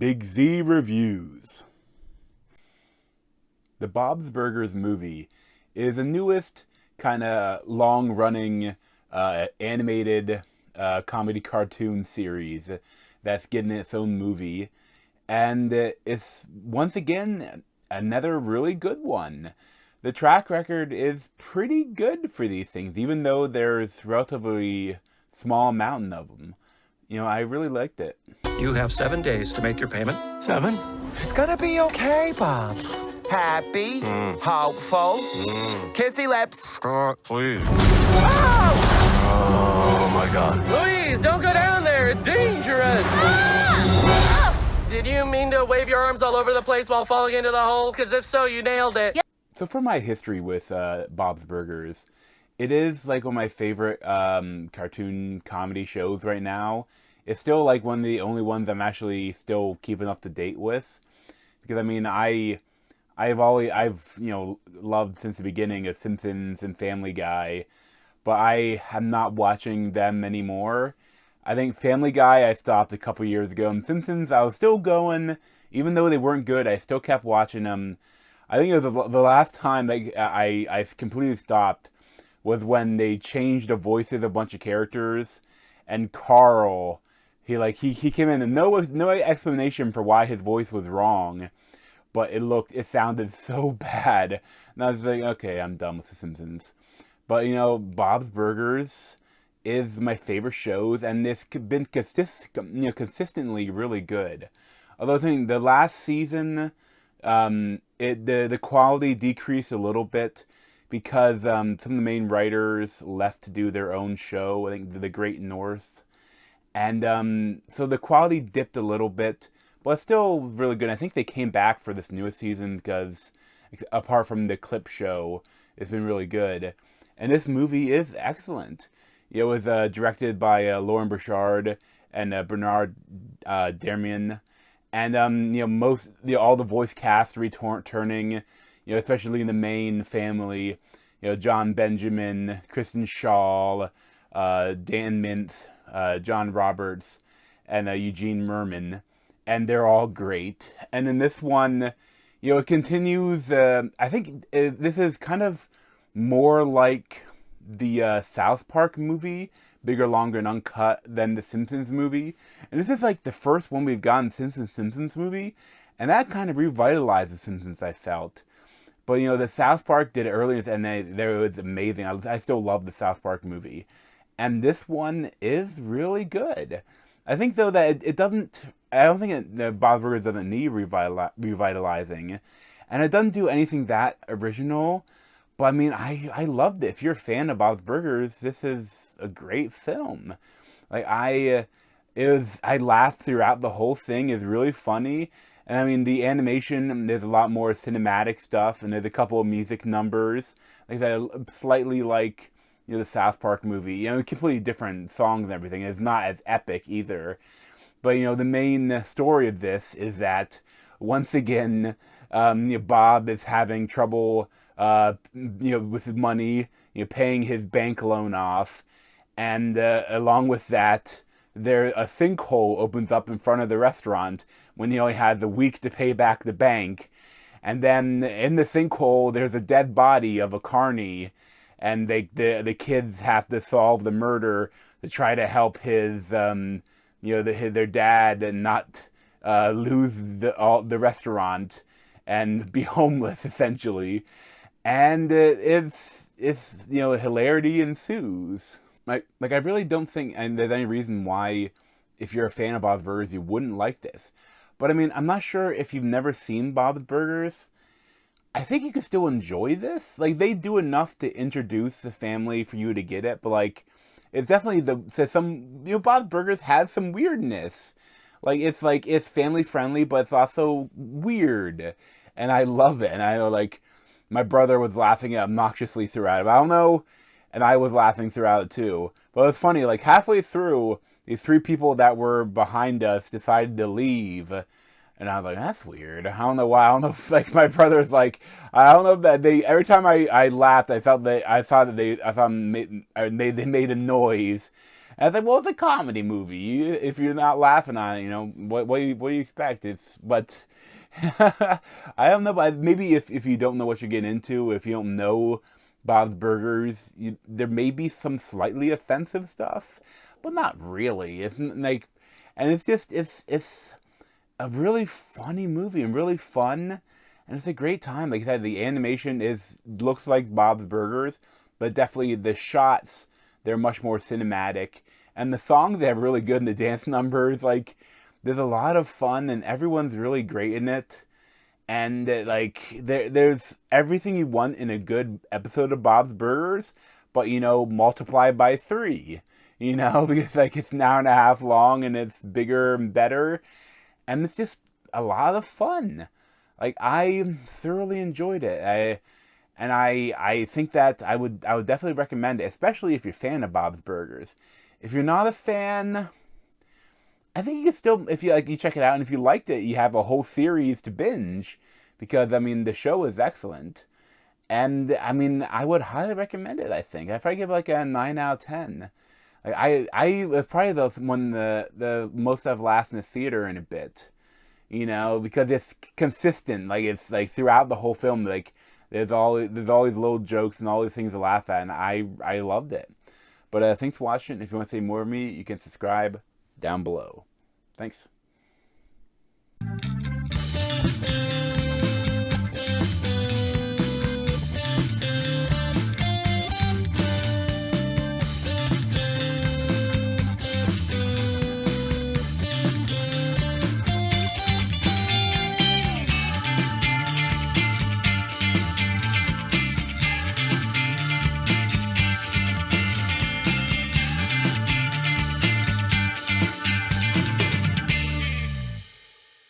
Big Z Reviews. The Bob's Burgers movie is the newest kind of long-running animated comedy cartoon series that's getting its own movie. And it's, once again, another really good one. The track record is pretty good for these things, even though there's relatively small amount of them. You know, I really liked it. You have 7 days to make your payment. 7? It's gonna be okay, Bob. Happy, hopeful, kissy lips. Please. Oh! Oh my God. Louise, don't go down there. It's dangerous. Did you mean to wave your arms all over the place while falling into the hole? Because if so, you nailed it. So for my history with Bob's Burgers, it is like one of my favorite cartoon comedy shows right now. It's still like one of the only ones I'm actually still keeping up to date with. Because I mean, I've loved since the beginning of Simpsons and Family Guy, but I am not watching them anymore. I think Family Guy I stopped a couple years ago, and Simpsons I was still going, even though they weren't good. I still kept watching them. I think it was the last time I completely stopped was when they changed the voices of a bunch of characters, and Carl, he came in and no explanation for why his voice was wrong, but it sounded so bad, and I was like, okay, I'm done with The Simpsons. But you know, Bob's Burgers is my favorite shows, and it's been consistently really good. Although I think the last season, the quality decreased a little bit, because some of the main writers left to do their own show, I think The Great North. And so the quality dipped a little bit, but it's still really good. I think they came back for this newest season because, apart from the clip show, it's been really good. And this movie is excellent. It was directed by Lauren Bouchard and Bernard Dermian. And all the voice cast returning, especially in the main family, John Benjamin, Kristen Shaw, Dan Mintz, John Roberts, and Eugene Merman, and they're all great. And in this one, it continues. I think this is kind of more like the South Park movie, Bigger, Longer, and Uncut, than the Simpsons movie. And this is like the first one we've gotten since the Simpsons movie, and that kind of revitalized the Simpsons, I felt. But the South Park did it earlier, and it was amazing. I still love the South Park movie, and this one is really good. I think though that it doesn't. I don't think Bob's Burgers doesn't need revitalizing, and it doesn't do anything that original. But I mean, I loved it. If you're a fan of Bob's Burgers, this is a great film. I laughed throughout the whole thing. It's really funny. And I mean, the animation, there's a lot more cinematic stuff, and there's a couple of music numbers like that, slightly like the South Park movie. Completely different songs and everything. It's not as epic either. But the main story of this is that once again, Bob is having trouble, with his money, paying his bank loan off, and along with that, a sinkhole opens up in front of the restaurant when he only has a week to pay back the bank. And then in the sinkhole, there's a dead body of a carny, and the kids have to solve the murder to try to help their dad and not lose the restaurant and be homeless essentially. And it's hilarity ensues. I really don't think there's any reason why, if you're a fan of Bob's Burgers, you wouldn't like this. But I mean, I'm not sure if you've never seen Bob's Burgers. I think you could still enjoy this. They do enough to introduce the family for you to get it, but it's definitely Bob's Burgers has some weirdness. It's family friendly, but it's also weird, and I love it. And I know my brother was laughing obnoxiously throughout it. I don't know. And I was laughing throughout it too. But it was funny, halfway through, these three people that were behind us decided to leave. And I was like, that's weird. I don't know why. I don't know if, my brother's I don't know that every time I laughed, I saw they made a noise. And I was like, well, it's a comedy movie. If you're not laughing on it, what do you expect? But I don't know. But maybe if you don't know what you're getting into, if you don't know Bob's Burgers, there may be some slightly offensive stuff, but not really. It's like, and it's a really funny movie and really fun, and it's a great time. Like I said, the animation looks like Bob's Burgers, but definitely the shots, they're much more cinematic, and the songs, they have really good, and the dance numbers, like there's a lot of fun, and everyone's really great in it, and like there's everything you want in a good episode of Bob's Burgers, but multiply by 3, because like it's an hour and a half long and it's bigger and better. And it's just a lot of fun. Like, I thoroughly enjoyed it. I think that I would definitely recommend it, especially if you're a fan of Bob's Burgers. If you're not a fan, I think you can still, if you check it out, and if you liked it, you have a whole series to binge, because I mean the show is excellent. And I mean, I would highly recommend it. I think I'd probably give it like a 9 out of 10. Like I was probably the most I've laughed in the theater in a bit, because it's consistent. Like it's like throughout the whole film, like there's all these little jokes and all these things to laugh at, and I loved it. But thanks for watching. If you want to see more of me, you can subscribe down below. Thanks.